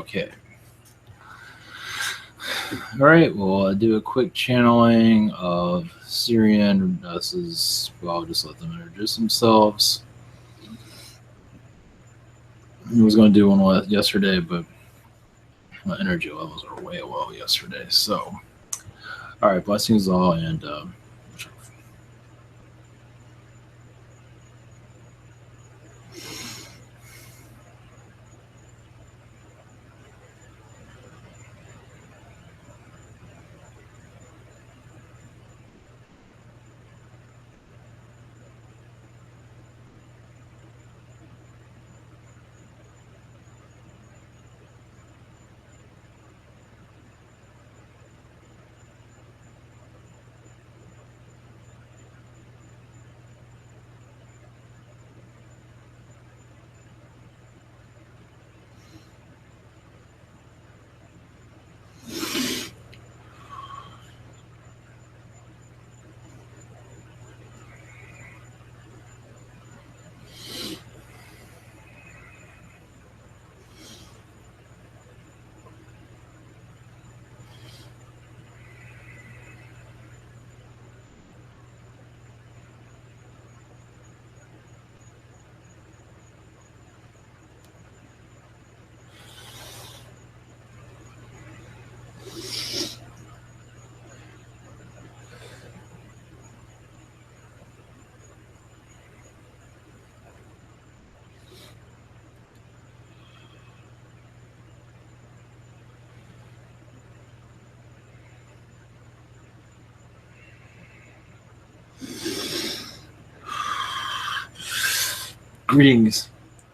Okay. All right. Well, I do a quick channeling of Sirian. This is. Well, I'll just let them introduce themselves. I was going to do one yesterday, but my energy levels are way low yesterday. So, all right. Blessings all, and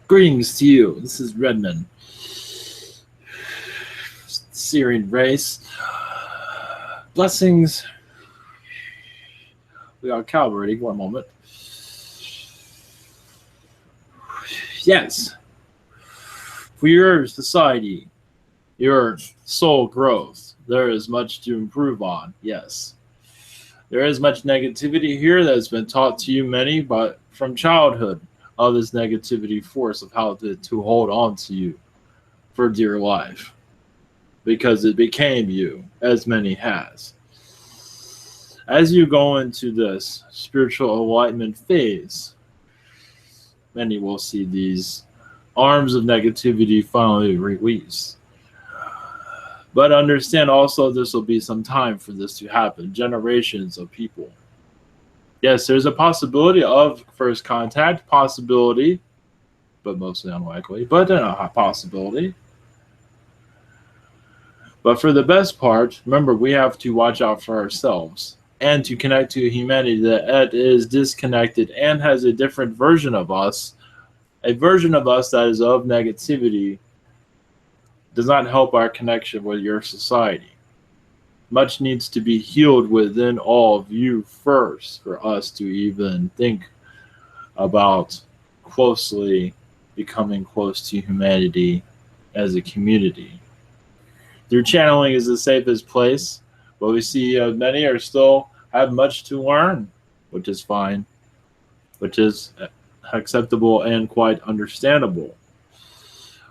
greetings to you. This is Redmond, Sirian race. Blessings. We are cavalry. One moment. Yes. For your society, your soul growth, there is much to improve on. Yes. There is much negativity here that has been taught to you many, but from childhood, of this negativity force of how to hold on to you for dear life, because it became you, as many has. As you go into this spiritual enlightenment phase, many will see these arms of negativity finally release. But understand also this will be some time for this to happen, generations of people. Yes, there's a possibility of first contact, possibility, but mostly unlikely, but a possibility. But for the best part, remember, we have to watch out for ourselves and to connect to humanity that is disconnected and has a different version of us, a version of us that is of negativity, does not help our connection with your society. Much needs to be healed within all of you first for us to even think about closely becoming close to humanity as a community. Through channeling is the safest place, but we see many are still have much to learn, which is fine, which is acceptable and quite understandable.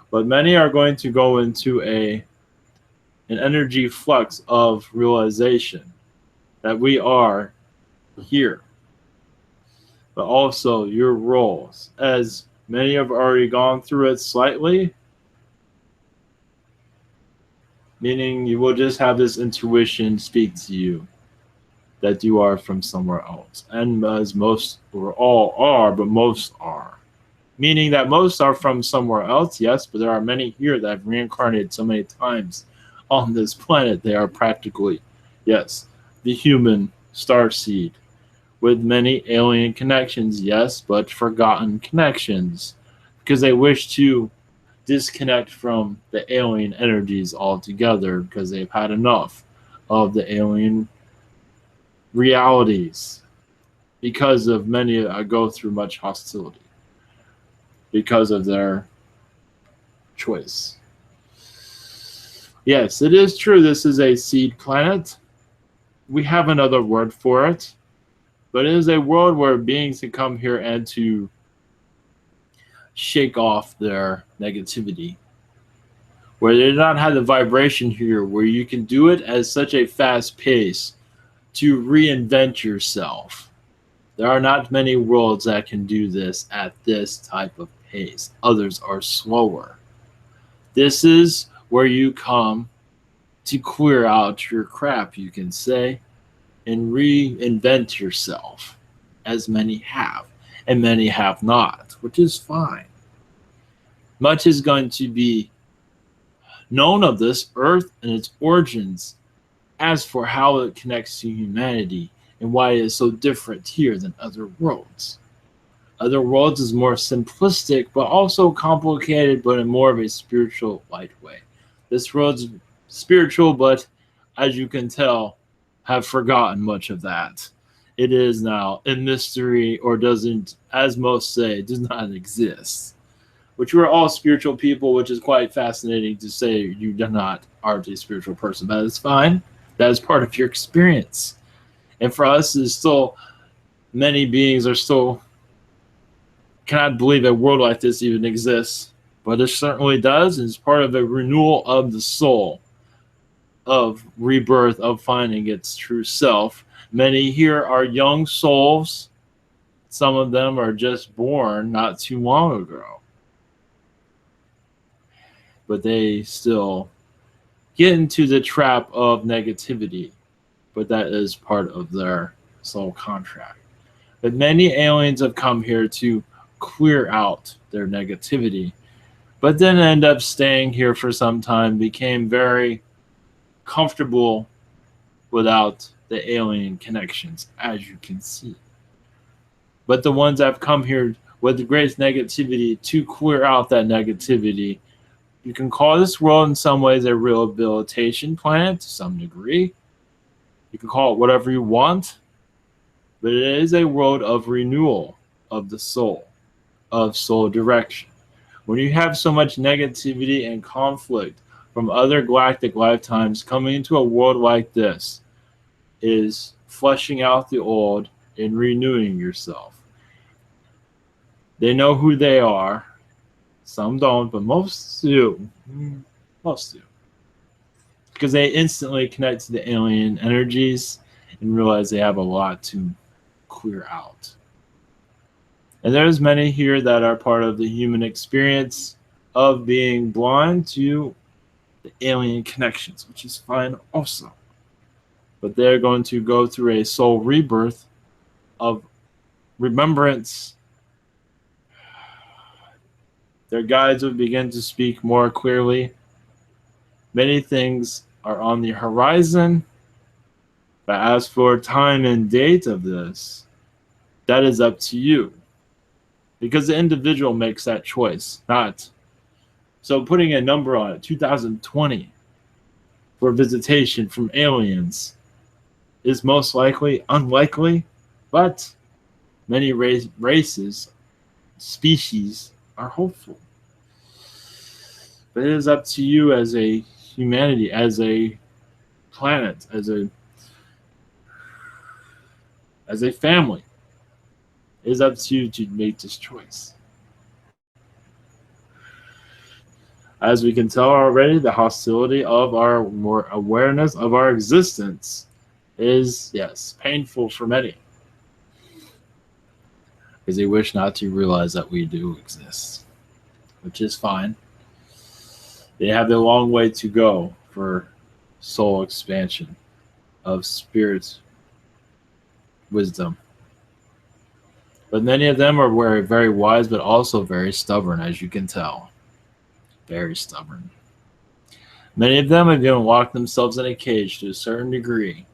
But many are going to go into an energy flux of realization that we are here, but also your roles, as many have already gone through it slightly, meaning you will just have this intuition speak to you that you are from somewhere else. And as most or all are, but most are. Meaning that most are from somewhere else, yes, but there are many here that have reincarnated so many times on this planet. They are practically, yes, the human starseed with many alien connections, yes, but forgotten connections because they wish to disconnect from the alien energies altogether because they've had enough of the alien realities because of many go through much hostility because of their choice. Yes, it is true this is a seed planet. We have another word for it, but it is a world where beings can come here and to shake off their negativity where they do not have the vibration here, where you can do it at such a fast pace to reinvent yourself. There are not many worlds that can do this at this type of pace. Others are slower. This is where you come to clear out your crap, you can say, and reinvent yourself, as many have, and many have not, which is fine. Much is going to be known of this earth and its origins. As for how it connects to humanity and why it is so different here than other worlds. Other worlds is more simplistic, but also complicated, but in more of a spiritual light way. This world's spiritual, but as you can tell, have forgotten much of that. It is now a mystery, or doesn't, as most say, does not exist. Which we're all spiritual people, which is quite fascinating to say you do not aren't a spiritual person, but it's fine. That is part of your experience. And for us, is still many beings are still cannot believe a world like this even exists. But it certainly does, and it's part of a renewal of the soul, of rebirth, of finding its true self. Many here are young souls. Some of them are just born not too long ago. But they still get into the trap of negativity. But that is part of their soul contract. But many aliens have come here to clear out their negativity, but then end up staying here for some time, became very comfortable without the alien connections, as you can see. But the ones that have come here with the greatest negativity to clear out that negativity, you can call this world in some ways a rehabilitation planet to some degree. You can call it whatever you want, but it is a world of renewal of the soul, of soul direction. When you have so much negativity and conflict from other galactic lifetimes, coming into a world like this is flushing out the old and renewing yourself. They know who they are. Some don't, but most do. Most do. Because they instantly connect to the alien energies and realize they have a lot to clear out. And there's many here that are part of the human experience of being blind to the alien connections, which is fine also. But they're going to go through a soul rebirth of remembrance. Their guides will begin to speak more clearly. Many things are on the horizon, but as for time and date of this, that is up to you. Because the individual makes that choice, not. So putting a number on it, 2020, for visitation from aliens is most likely unlikely, but many races, species are hopeful. But it is up to you as a humanity, as a planet, as a family. It is up to you to make this choice. As we can tell already, the hostility of our more awareness of our existence is, yes, painful for many. Because they wish not to realize that we do exist, which is fine. They have a long way to go for soul expansion of spirit wisdom. But many of them are very, very wise, but also very stubborn, as you can tell. Very stubborn. Many of them have even locked themselves in a cage to a certain degree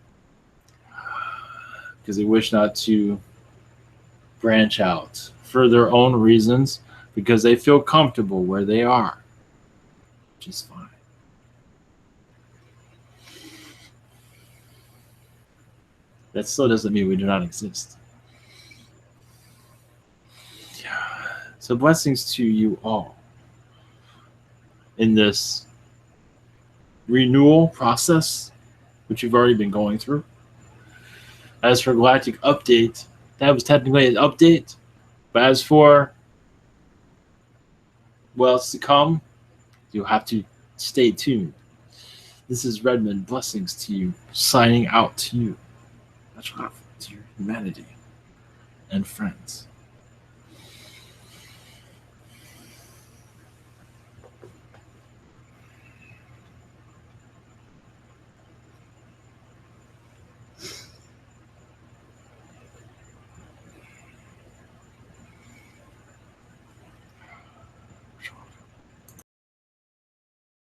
because they wish not to branch out for their own reasons, because they feel comfortable where they are, which is fine. That still doesn't mean we do not exist. So blessings to you all in this renewal process, which you've already been going through. As for Galactic Update, that was technically an update. But as for what's to come, you'll have to Stay tuned. This is Redmond. Blessings to you. Signing out to you. Much love to your humanity and friends.